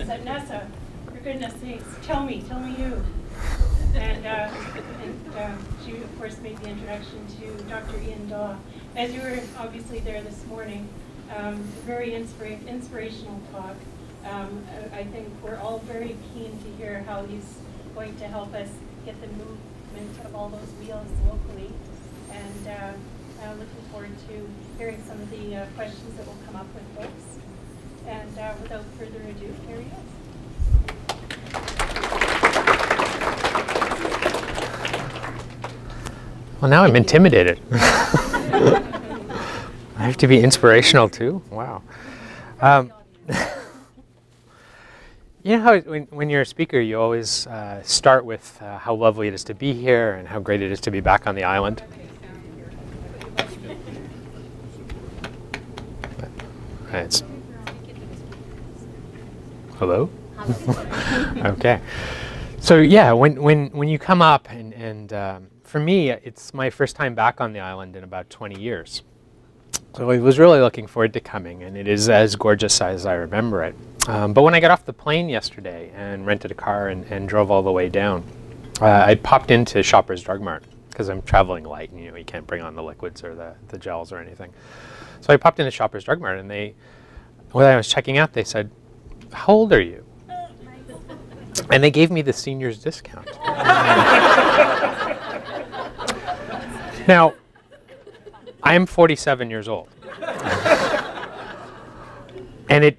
said, Nessa, for goodness sakes, tell me you. And she, of course, made the introduction to Dr. Dawe. As you were obviously there this morning, very inspirational talk. I think we're all very keen to hear how he's going to help us get the movement of all those wheels locally. And looking forward to hearing some of the questions that will come up with folks. And without further ado, here he is. Well, now I'm intimidated. I have to be inspirational too? Wow. You know how when you're a speaker, you always start with how lovely it is to be here and how great it is to be back on the island? Hello? Okay. So yeah, when you come up and for me, it's my first time back on the island in about 20 years. So I was really looking forward to coming, and it is as gorgeous as I remember it. But when I got off the plane yesterday and rented a car and drove all the way down, I popped into Shoppers Drug Mart because I'm traveling light, and you can't bring on the liquids or the gels or anything. So I popped into Shoppers Drug Mart, and when I was checking out, they said, "How old are you?" And they gave me the seniors discount. Now, I am 47 years old. And it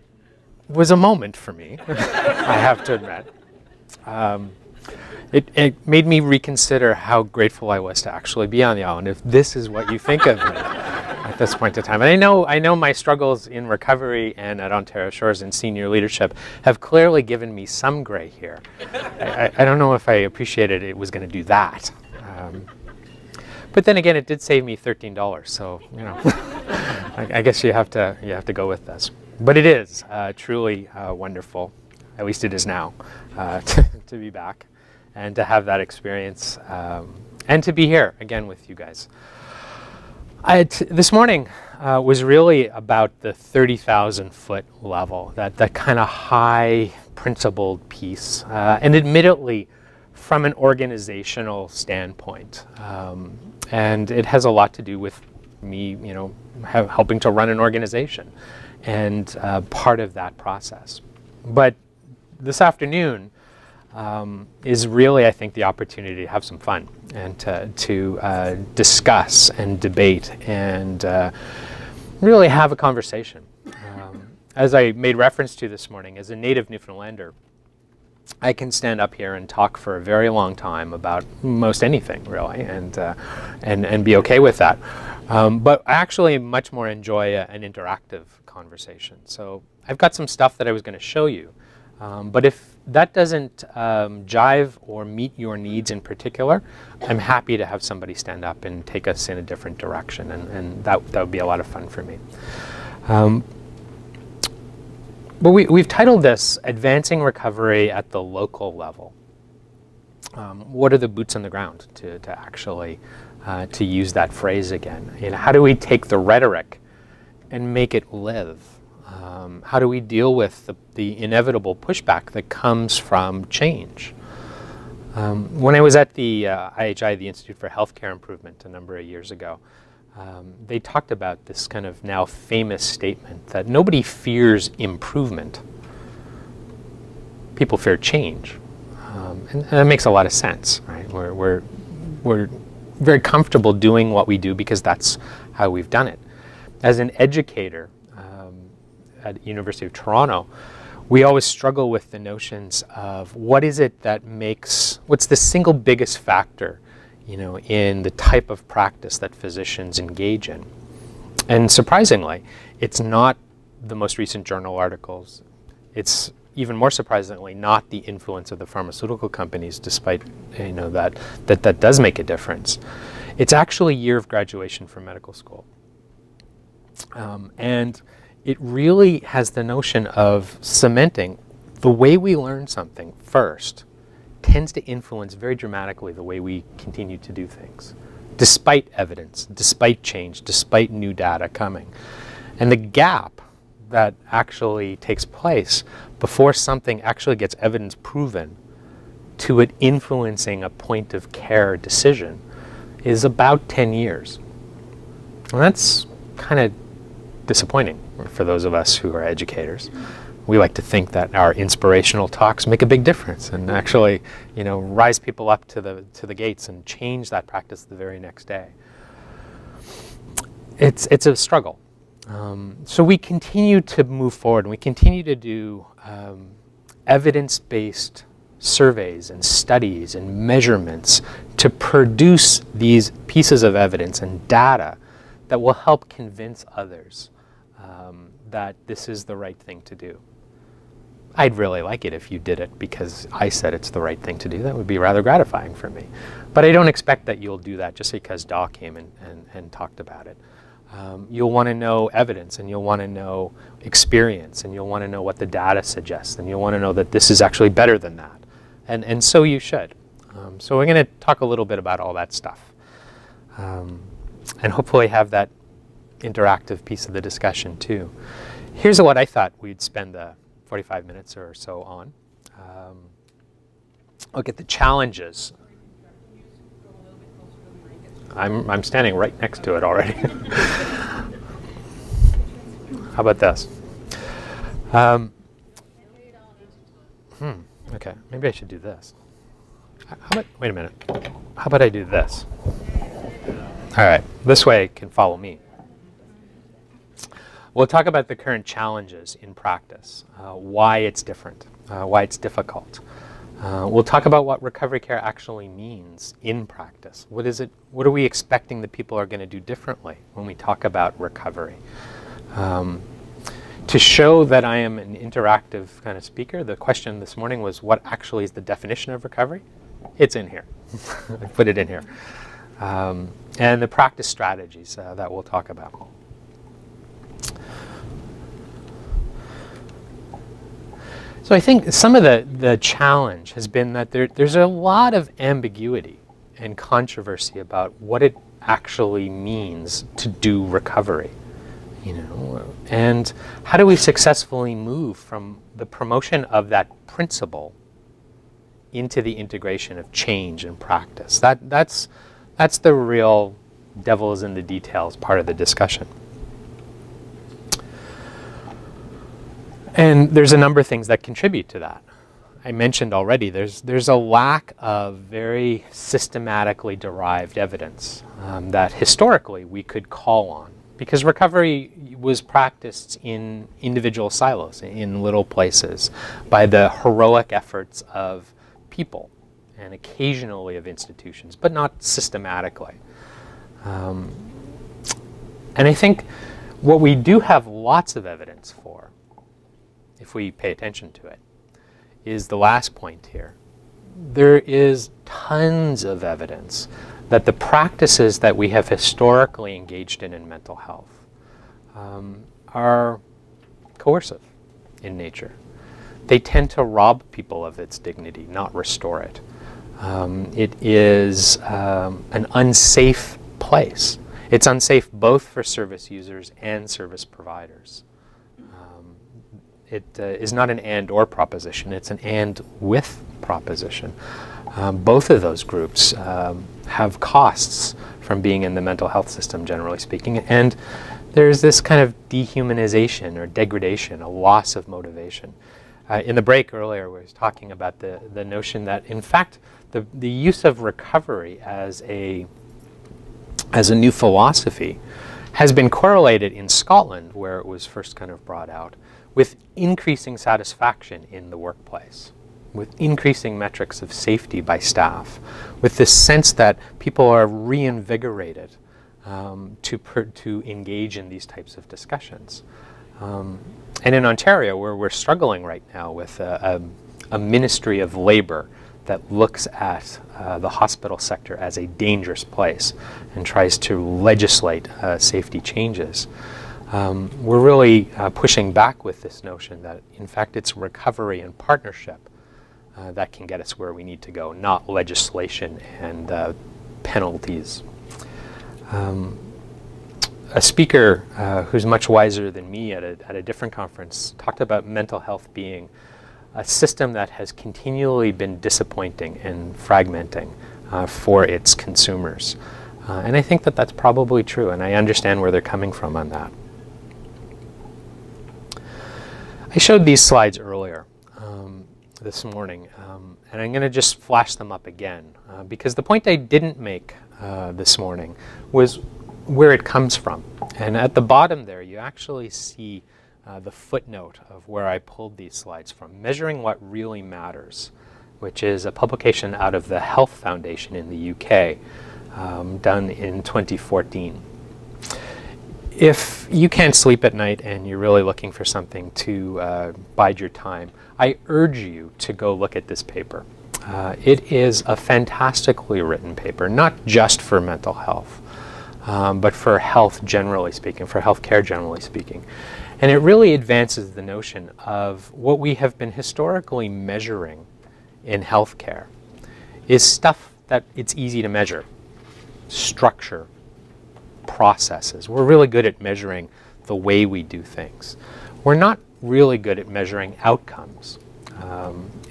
was a moment for me, I have to admit. It made me reconsider how grateful I was to actually be on the island, if this is what you think of me at this point in time. And I know my struggles in recovery and at Ontario Shores and senior leadership have clearly given me some gray here. I don't know if I appreciated it was going to do that. But then again, it did save me $13, so you know, I guess you have to go with this. But it is truly wonderful, at least it is now, to be back and to have that experience and to be here again with you guys. This morning was really about the 30,000-foot level, that kind of high principled piece, and admittedly from an organizational standpoint. And it has a lot to do with me, you know, helping to run an organization and part of that process. But this afternoon is really, I think, the opportunity to have some fun and to discuss and debate and really have a conversation. As I made reference to this morning, as a native Newfoundlander, I can stand up here and talk for a very long time about most anything, really, and be okay with that. But I actually much more enjoy an interactive conversation. So I've got some stuff that I was going to show you. But if that doesn't jive or meet your needs in particular, I'm happy to have somebody stand up and take us in a different direction, and that would be a lot of fun for me. But we've titled this Advancing Recovery at the Local Level. What are the boots on the ground to actually to use that phrase again? You know, how do we take the rhetoric and make it live? How do we deal with the inevitable pushback that comes from change? When I was at the IHI, the Institute for Healthcare Improvement, a number of years ago, they talked about this kind of now famous statement that nobody fears improvement. People fear change. And that makes a lot of sense, right? We're very comfortable doing what we do because that's how we've done it. As an educator at the University of Toronto, we always struggle with the notions of what is it that makes, what's the single biggest factor, you know, in the type of practice that physicians engage in. And surprisingly, it's not the most recent journal articles. It's even more surprisingly not the influence of the pharmaceutical companies, despite, you know, that does make a difference. It's actually year of graduation from medical school. And it really has the notion of cementing the way we learn something first tends to influence very dramatically the way we continue to do things, despite evidence, despite change, despite new data coming. And the gap that actually takes place before something actually gets evidence proven to it influencing a point of care decision is about 10 years. And that's kind of disappointing for those of us who are educators. We like to think that our inspirational talks make a big difference and actually, you know, rise people up to the gates and change that practice the very next day. It's a struggle. So we continue to move forward and we continue to do evidence-based surveys and studies and measurements to produce these pieces of evidence and data that will help convince others that this is the right thing to do. I'd really like it if you did it because I said it's the right thing to do. That would be rather gratifying for me. But I don't expect that you'll do that just because Dawe came and talked about it. You'll want to know evidence, and you'll want to know experience, and you'll want to know what the data suggests, and you'll want to know that this is actually better than that. And so you should. So we're going to talk a little bit about all that stuff. And hopefully have that interactive piece of the discussion too. Here's what I thought we'd spend the 45 minutes or so on. Look at the challenges. I'm standing right next to it already. How about this? Okay, maybe I should do this. Wait a minute. How about I do this? All right, this way it can follow me. We'll talk about the current challenges in practice, why it's different, why it's difficult. We'll talk about what recovery care actually means in practice. What is it? What are we expecting that people are going to do differently when we talk about recovery? To show that I am an interactive kind of speaker, the question this morning was, what actually is the definition of recovery? It's in here. I put it in here. And the practice strategies that we'll talk about. So I think some of the challenge has been that there's a lot of ambiguity and controversy about what it actually means to do recovery, you know, and how do we successfully move from the promotion of that principle into the integration of change and practice. That's the real devil is in the details part of the discussion. And there's a number of things that contribute to that. I mentioned already there's a lack of very systematically derived evidence that historically we could call on, because recovery was practiced in individual silos, in little places, by the heroic efforts of people and occasionally of institutions, but not systematically. And I think what we do have lots of evidence for, if we pay attention to it, is the last point here. There is tons of evidence that the practices that we have historically engaged in mental health are coercive in nature. They tend to rob people of its dignity, not restore it. It is an unsafe place. It's unsafe both for service users and service providers. It is not an and/or proposition, it's an and-with proposition. Both of those groups have costs from being in the mental health system, generally speaking, and there's this kind of dehumanization or degradation, a loss of motivation. In the break earlier, we were talking about the notion that, in fact, the use of recovery as a new philosophy has been correlated in Scotland, where it was first kind of brought out, with increasing satisfaction in the workplace, with increasing metrics of safety by staff, with this sense that people are reinvigorated to engage in these types of discussions. And in Ontario, where we're struggling right now with a Ministry of Labour that looks at the hospital sector as a dangerous place and tries to legislate safety changes, we're really pushing back with this notion that, in fact, it's recovery and partnership that can get us where we need to go, not legislation and penalties. a speaker who's much wiser than me at a different conference talked about mental health being a system that has continually been disappointing and fragmenting for its consumers. And I think that that's probably true, and I understand where they're coming from on that. I showed these slides earlier this morning, and I'm going to just flash them up again, because the point I didn't make this morning was where it comes from. And at the bottom there, you actually see the footnote of where I pulled these slides from, Measuring What Really Matters, which is a publication out of the Health Foundation in the UK, done in 2014. If you can't sleep at night and you're really looking for something to bide your time, I urge you to go look at this paper. It is a fantastically written paper, not just for mental health, but for health generally speaking, for healthcare generally speaking. And it really advances the notion of what we have been historically measuring in healthcare is stuff that it's easy to measure. Structure, processes. We're really good at measuring the way we do things. We're not really good at measuring outcomes.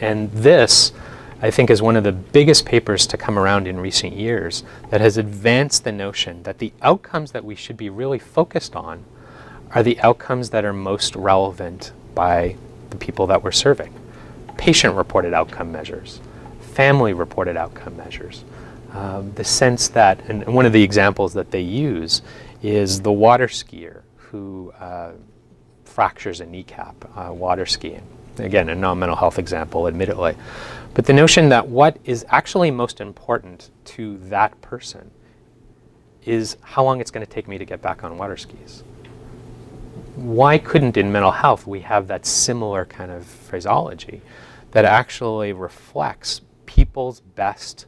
And this, I think, is one of the biggest papers to come around in recent years that has advanced the notion that the outcomes that we should be really focused on are the outcomes that are most relevant by the people that we're serving. Patient-reported outcome measures, family-reported outcome measures. The sense that, and one of the examples that they use is the water skier who fractures a kneecap water skiing. Again, a non-mental health example, admittedly. But the notion that what is actually most important to that person is how long it's going to take me to get back on water skis. Why couldn't in mental health we have that similar kind of phraseology that actually reflects people's best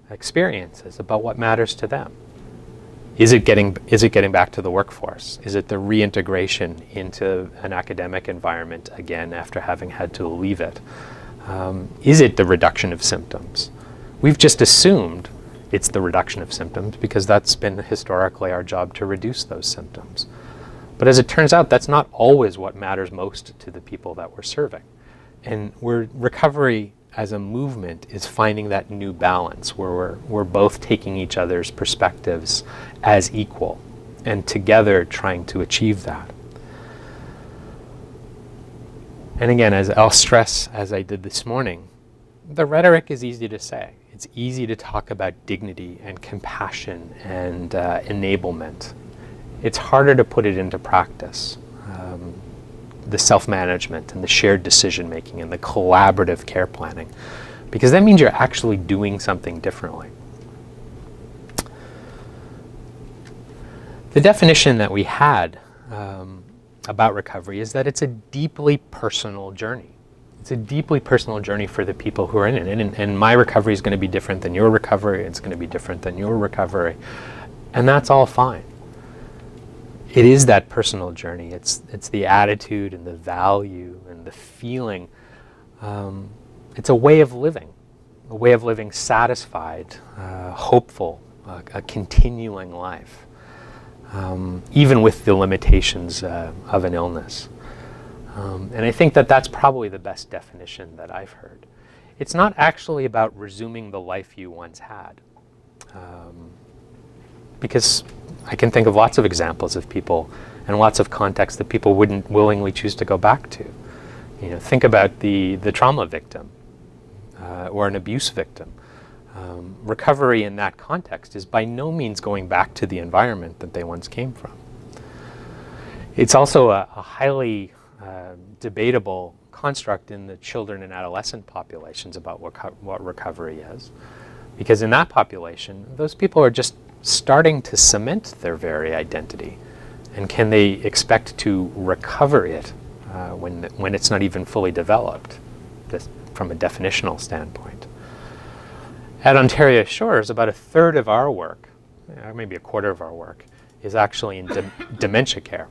experiences about what matters to them? Is it getting back to the workforce? Is it the reintegration into an academic environment again after having had to leave it? Is it the reduction of symptoms? We've just assumed it's the reduction of symptoms because that's been historically our job, to reduce those symptoms. But as it turns out, that's not always what matters most to the people that we're serving. And recovery as a movement is finding that new balance where we're both taking each other's perspectives as equal and together trying to achieve that. And again, as I'll stress, as I did this morning, the rhetoric is easy to say. It's easy to talk about dignity and compassion and enablement. It's harder to put it into practice. The self-management and the shared decision-making and the collaborative care planning, because that means you're actually doing something differently. The definition that we had about recovery is that it's a deeply personal journey. It's a deeply personal journey for the people who are in it. And my recovery is going to be different than your recovery. It's going to be different than your recovery. And that's all fine. It is that personal journey. It's the attitude and the value and the feeling. It's a way of living satisfied, hopeful, a continuing life, even with the limitations of an illness. And I think that that's probably the best definition that I've heard. It's not actually about resuming the life you once had. Because I can think of lots of examples of people and lots of contexts that people wouldn't willingly choose to go back to. You know, think about the trauma victim or an abuse victim. Recovery in that context is by no means going back to the environment that they once came from. It's also a highly debatable construct in the children and adolescent populations about what recovery is. Because in that population, those people are just starting to cement their very identity. And can they expect to recover it when it's not even fully developed, from a definitional standpoint? At Ontario Shores, about a third of our work, maybe a quarter of our work, is actually in dementia care.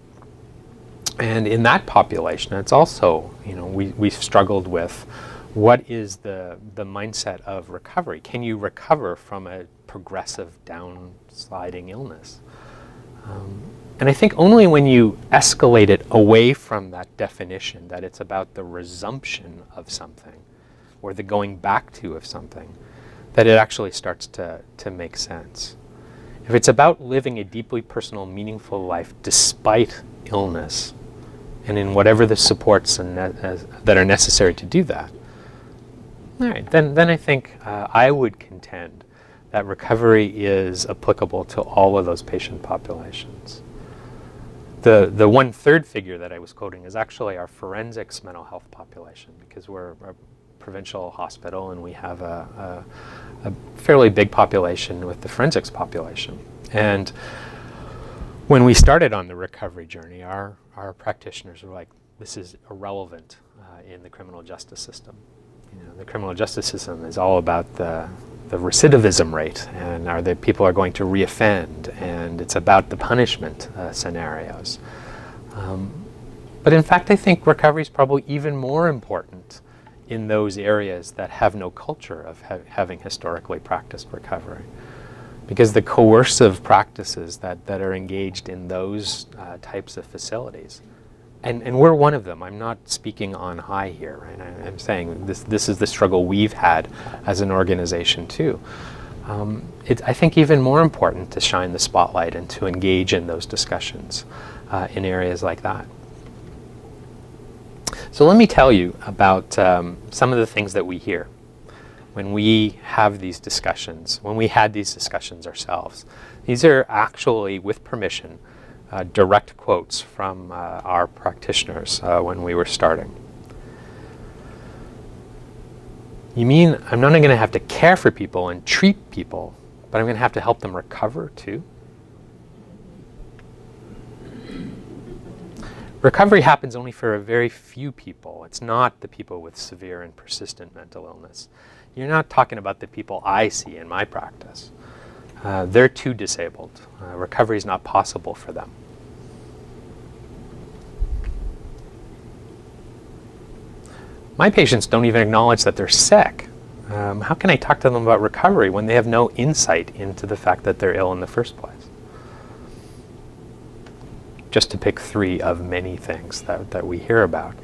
And in that population, it's also, we've struggled with what is the mindset of recovery. Can you recover from a progressive downsliding illness? And And I think only when you escalate it away from that definition, that it's about the resumption of something, or the going back to of something, that it actually starts to make sense. If it's about living a deeply personal, meaningful life despite illness, and in whatever the supports that are necessary to do that, all right, then I think I would contend that recovery is applicable to all of those patient populations. The 1/3 figure that I was quoting is actually our forensics mental health population, because we're a provincial hospital and we have a fairly big population with the forensics population. And when we started on the recovery journey, our practitioners were like, this is irrelevant in the criminal justice system. You know, the criminal justice system is all about the recidivism rate, and people are going to reoffend, and it's about the punishment scenarios. But in fact, I think recovery is probably even more important in those areas that have no culture of having historically practiced recovery. Because the coercive practices that are engaged in those types of facilities, and we're one of them. I'm not speaking on high here, right? I'm saying this is the struggle we've had as an organization too. It's, I think, even more important to shine the spotlight and to engage in those discussions in areas like that. So let me tell you about some of the things that we hear when we have these discussions, when we had these discussions ourselves. These are actually, with permission, direct quotes from our practitioners when we were starting. You mean I'm not going to have to care for people and treat people, but I'm going to have to help them recover too? Recovery happens only for a very few people. It's not the people with severe and persistent mental illness. You're not talking about the people I see in my practice. They're too disabled. Recovery is not possible for them. My patients don't even acknowledge that they're sick. How can I talk to them about recovery when they have no insight into the fact that they're ill in the first place? Just to pick 3 of many things that we hear about.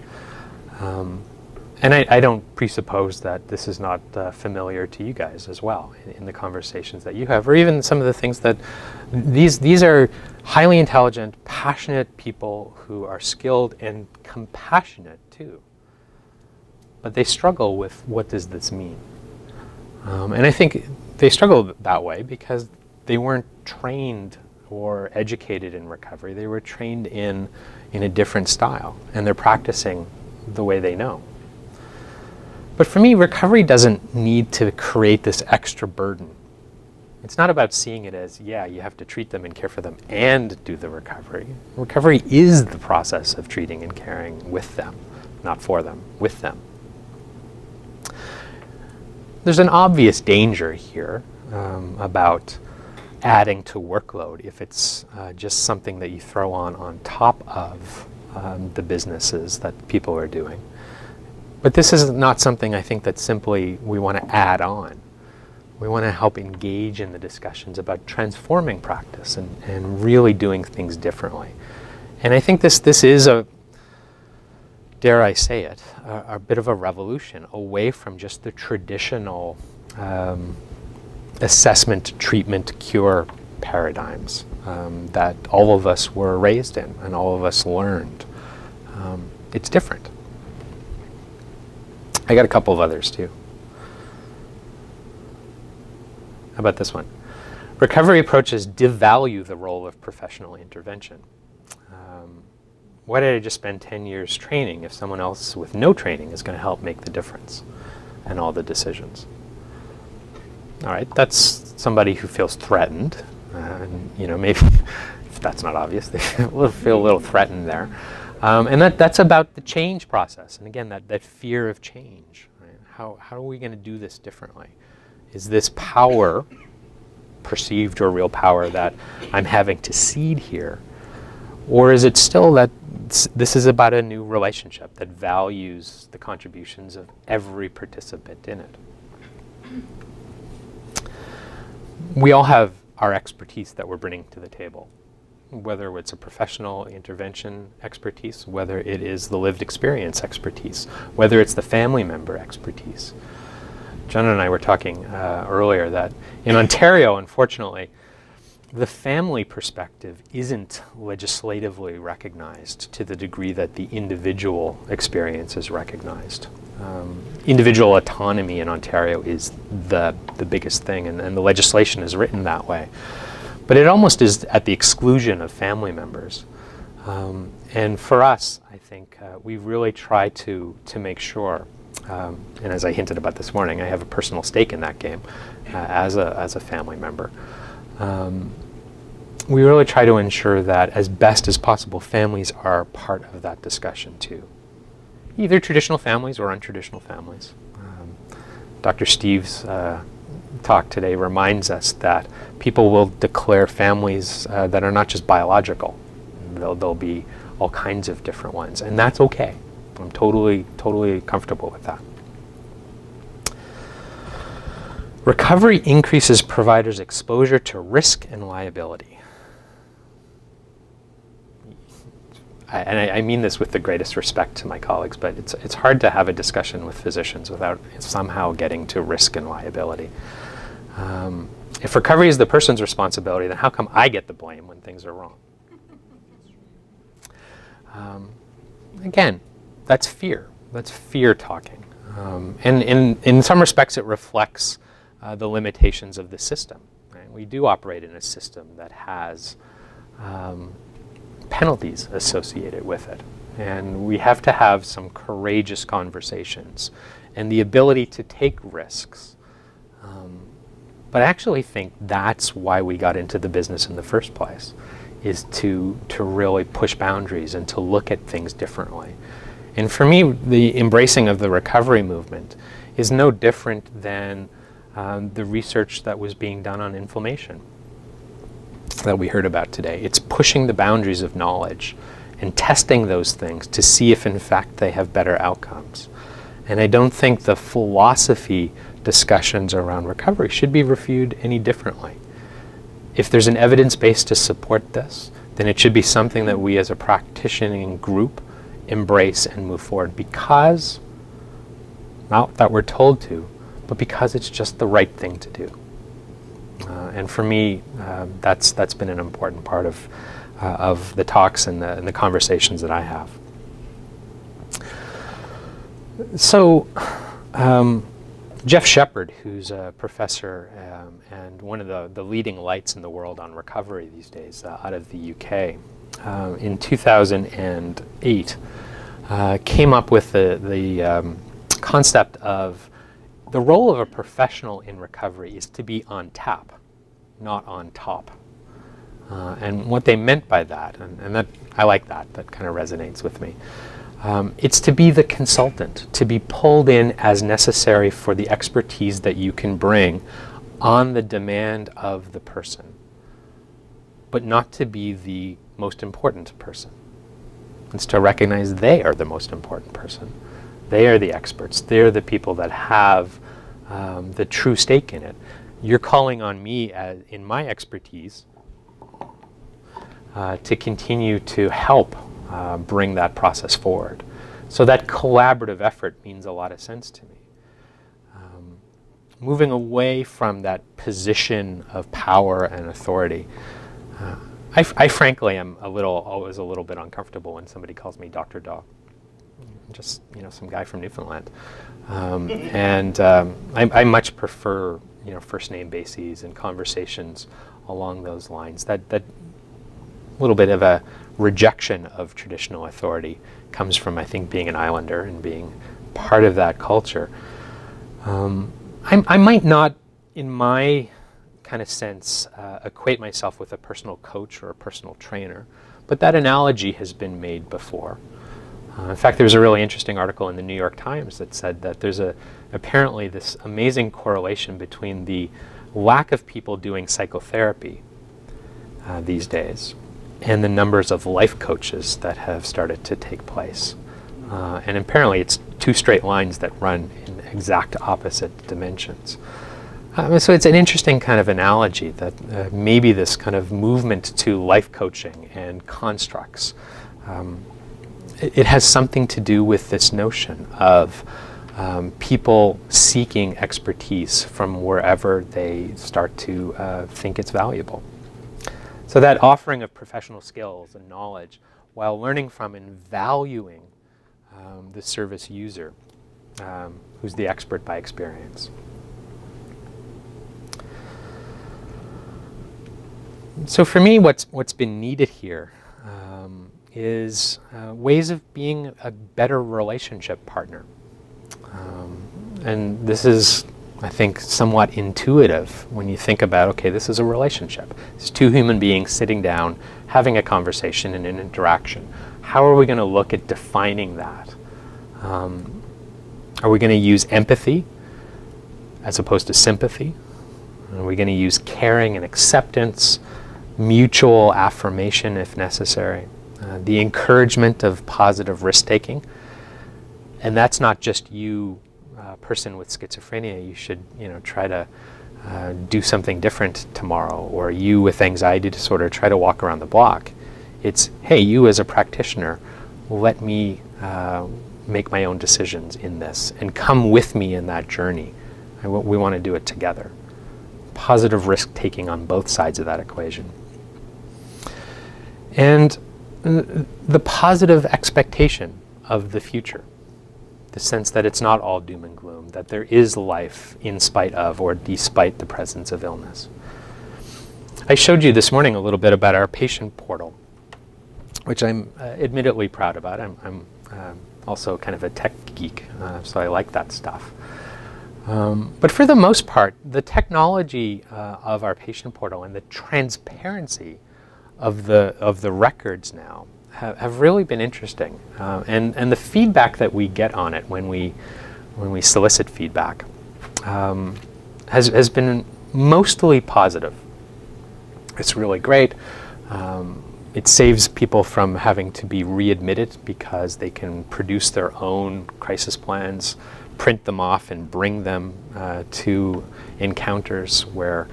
And I don't presuppose that this is not familiar to you guys as well in the conversations that you have, or even some of the things that these are highly intelligent, passionate people who are skilled and compassionate too. But they struggle with, what does this mean? And I think they struggle that way because they weren't trained or educated in recovery. They were trained in a different style, and they're practicing the way they know. But for me, recovery doesn't need to create this extra burden. It's not about seeing it as, yeah, you have to treat them and care for them and do the recovery. Recovery is the process of treating and caring with them, not for them, with them. There's an obvious danger here about adding to workload if it's just something that you throw on top of the businesses that people are doing. But this is not something I think that simply we want to add on. We want to help engage in the discussions about transforming practice and really doing things differently. And I think this is a, dare I say it, a bit of a revolution away from just the traditional assessment, treatment, cure paradigms that all of us were raised in and all of us learned. It's different. I got a couple of others too. How about this one? Recovery approaches devalue the role of professional intervention. Why did I just spend 10 years training if someone else with no training is going to help make the difference and all the decisions? All right, that's somebody who feels threatened, and you know, maybe if that's not obvious, they feel a little threatened there. And that's about the change process, and again, that fear of change. Right? How are we going to do this differently? Is this power, perceived or real power, that I'm having to cede here, or is it still that this is about a new relationship that values the contributions of every participant in it? We all have our expertise that we're bringing to the table. whether it's a professional intervention expertise, whether it is the lived experience expertise, whether it's the family member expertise. John and I were talking earlier that in Ontario, unfortunately, the family perspective isn't legislatively recognized to the degree that the individual experience is recognized. Individual autonomy in Ontario is the biggest thing, and the legislation is written that way. But it almost is at the exclusion of family members. And for us, I think we really try to make sure, and as I hinted about this morning, I have a personal stake in that game as a family member. We really try to ensure that as best as possible, families are part of that discussion too. Either traditional families or untraditional families. Dr. Steve's talk today reminds us that people will declare families that are not just biological. There'll be all kinds of different ones, and that's okay. I'm totally comfortable with that. Recovery increases providers' exposure to risk and liability. I mean this with the greatest respect to my colleagues, but it's hard to have a discussion with physicians without somehow getting to risk and liability. If recovery is the person's responsibility, then how come I get the blame when things are wrong? Again, that's fear. That's fear talking. And in some respects, it reflects the limitations of the system. Right? We do operate in a system that has penalties associated with it. And we have to have some courageous conversations and the ability to take risks. But I actually think that's why we got into the business in the first place, is to really push boundaries and to look at things differently. And for me, the embracing of the recovery movement is no different than the research that was being done on inflammation that we heard about today. It's pushing the boundaries of knowledge and testing those things to see if in fact they have better outcomes. And I don't think the philosophy discussions around recovery should be reviewed any differently. If there's an evidence base to support this, then it should be something that we as a practicing group embrace and move forward, because, not that we're told to, but because it's just the right thing to do. And for me, that's been an important part of the talks and the conversations that I have. So, Jeff Shepard, who's a professor and one of the leading lights in the world on recovery these days out of the UK, in 2008 came up with the concept of the role of a professional in recovery is to be on tap, not on top. And what they meant by that, and that I like that kind of resonates with me. It's to be the consultant, to be pulled in as necessary for the expertise that you can bring on the demand of the person, but not to be the most important person. It's to recognize they are the most important person. They are the experts. They're the people that have the true stake in it. You're calling on me in my expertise to continue to help bring that process forward. So that collaborative effort means a lot of sense to me. Moving away from that position of power and authority. I frankly am always a little bit uncomfortable when somebody calls me Dr. Dawe. Just, some guy from Newfoundland. I much prefer, first name bases and conversations along those lines. That little bit of a rejection of traditional authority comes from, I think, being an islander and being part of that culture. I might not, in my kind of sense, equate myself with a personal coach or a personal trainer, but that analogy has been made before. In fact, there was a really interesting article in the New York Times that said that there's apparently this amazing correlation between the lack of people doing psychotherapy these days and the numbers of life coaches that have started to take place. And apparently it's two straight lines that run in exact opposite dimensions. So it's an interesting kind of analogy that maybe this kind of movement to life coaching and constructs, it has something to do with this notion of people seeking expertise from wherever they start to think it's valuable. So that offering of professional skills and knowledge while learning from and valuing the service user, who's the expert by experience. So for me, what's been needed here is ways of being a better relationship partner. And this is, I think, somewhat intuitive when you think about, okay, this is a relationship. It's two human beings sitting down, having a conversation and an interaction. How are we going to look at defining that? Are we going to use empathy as opposed to sympathy? Are we going to use caring and acceptance, mutual affirmation if necessary, the encouragement of positive risk-taking? And that's not just you, person with schizophrenia. You should, try to do something different tomorrow, or you with anxiety disorder, try to walk around the block. It's, hey, you as a practitioner, let me make my own decisions in this, and come with me in that journey. We want to do it together. Positive risk-taking on both sides of that equation. And the positive expectation of the future. The sense that it's not all doom and gloom, that there is life in spite of or despite the presence of illness. I showed you this morning a little bit about our patient portal, which I'm admittedly proud about. I'm also kind of a tech geek, so I like that stuff. But for the most part, the technology of our patient portal and the transparency of the records now have really been interesting, and the feedback that we get on it when we solicit feedback has been mostly positive. It's really great. It saves people from having to be readmitted because they can produce their own crisis plans, print them off, and bring them to encounters where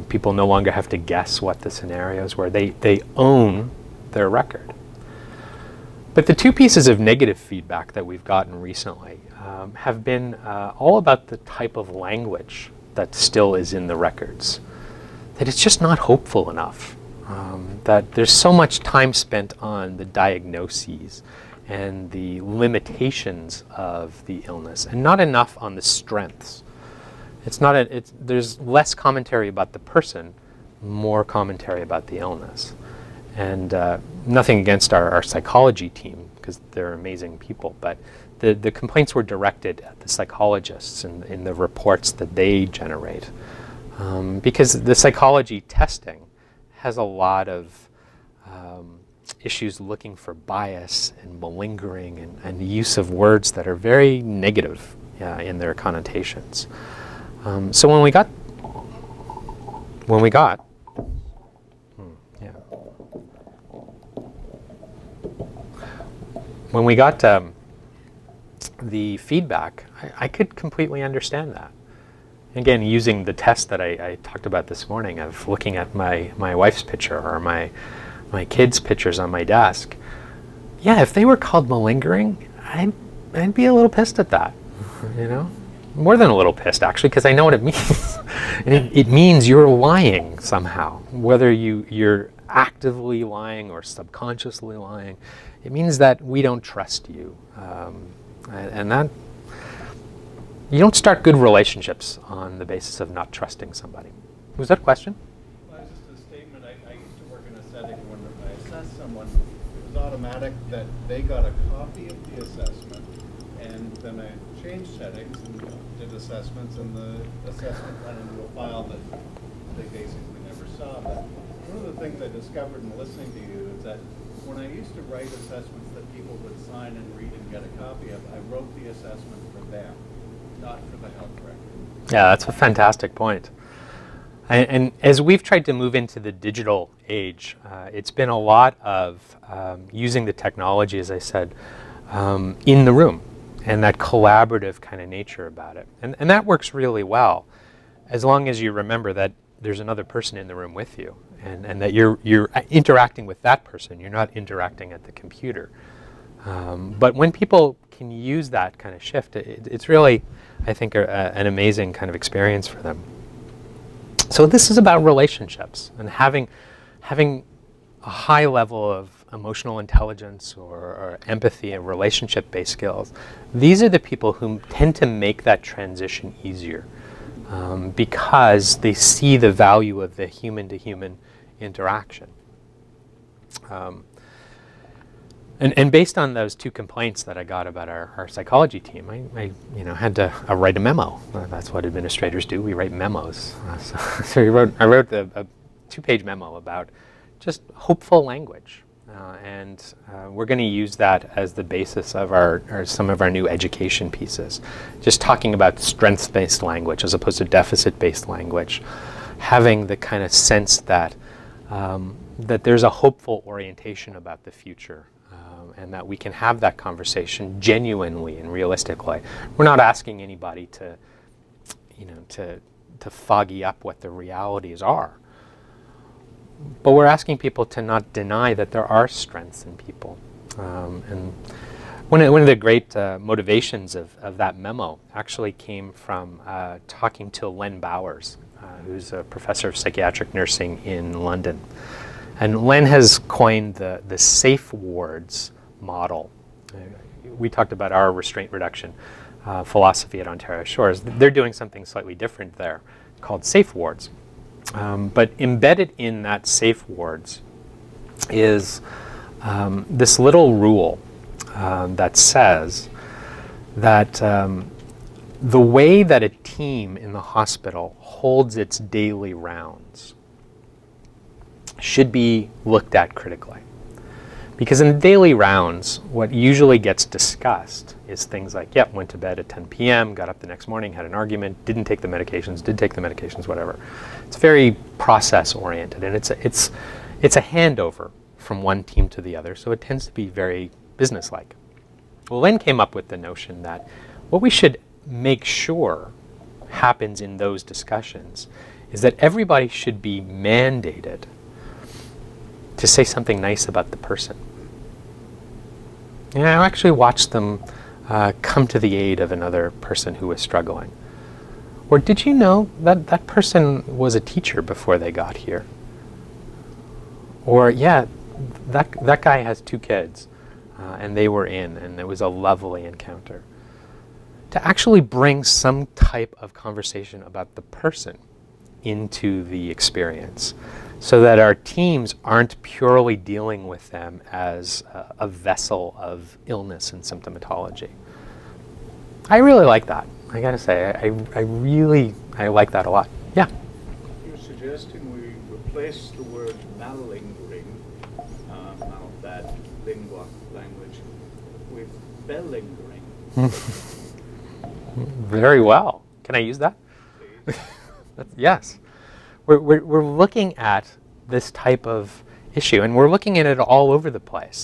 people no longer have to guess what the scenarios were. They own their record. But the two pieces of negative feedback that we've gotten recently have been all about the type of language that still is in the records. That it's just not hopeful enough. That there's so much time spent on the diagnoses and the limitations of the illness, and not enough on the strengths. There's less commentary about the person, more commentary about the illness. And nothing against our psychology team, because they're amazing people, but the complaints were directed at the psychologists and in the reports that they generate. Because the psychology testing has a lot of issues looking for bias and malingering and the use of words that are very negative in their connotations. So when we got the feedback, I could completely understand that. Again, using the test that I talked about this morning of looking at my wife's picture or my kids' pictures on my desk. Yeah, if they were called malingering, I'd be a little pissed at that, More than a little pissed, actually, because I know what it means. And it means you're lying somehow, whether you're actively lying or subconsciously lying. It means that we don't trust you, and that you don't start good relationships on the basis of not trusting somebody. Was that a question? Well, it's just a statement. I used to work in a setting when I assessed someone. It was automatic that they got a copy of the assessment, and then I changed settings and did assessments, and the assessment went into a file that they basically never saw. But one of the things I discovered in listening to you is that when I used to write assessments that people would sign and read and get a copy of, I wrote the assessment for them, not for the health record. Yeah, that's a fantastic point. And as we've tried to move into the digital age, it's been a lot of using the technology, as I said, in the room, and that collaborative kind of nature about it. And that works really well. as long as you remember that there's another person in the room with you, and that you're interacting with that person. You're not interacting at the computer. But when people can use that kind of shift, it's really, I think, an amazing kind of experience for them. So this is about relationships and having a high level of emotional intelligence or empathy and relationship-based skills. These are the people who tend to make that transition easier because they see the value of the human-to-human interaction. And based on those 2 complaints that I got about our psychology team, I had to write a memo. That's what administrators do. We write memos. So I wrote a 2-page memo about just hopeful language. And we're going to use that as the basis of some of our new education pieces. Just talking about strengths-based language as opposed to deficit-based language. Having the kind of sense that that there's a hopeful orientation about the future. And that we can have that conversation genuinely and realistically. We're not asking anybody to, to foggy up what the realities are. But we're asking people to not deny that there are strengths in people. And one of the great motivations of that memo actually came from talking to Len Bowers, who's a professor of psychiatric nursing in London. And Len has coined the safe wards model. We talked about our restraint reduction philosophy at Ontario Shores. They're doing something slightly different there called safe wards. But embedded in that safe wards is this little rule that says that the way that a team in the hospital holds its daily rounds should be looked at critically. Because in the daily rounds, what usually gets discussed is things like, yep, went to bed at 10 p.m., got up the next morning, had an argument, didn't take the medications, did take the medications, whatever. It's very process-oriented, and it's a handover from one team to the other, so it tends to be very businesslike. Well, Len came up with the notion that what we should make sure happens in those discussions is that everybody should be mandated to say something nice about the person. And I actually watched them come to the aid of another person who was struggling. Or did you know that that person was a teacher before they got here? Or yeah, that guy has 2 kids and they were in, and it was a lovely encounter. To actually bring some type of conversation about the person into the experience, so that our teams aren't purely dealing with them as a vessel of illness and symptomatology. I really like that. I gotta say, I like that a lot. Yeah? You're suggesting we replace the word malingering, bad lingua language, with belingering. Very well. Can I use that? Yes. We're looking at this type of issue, and we're looking at it all over the place.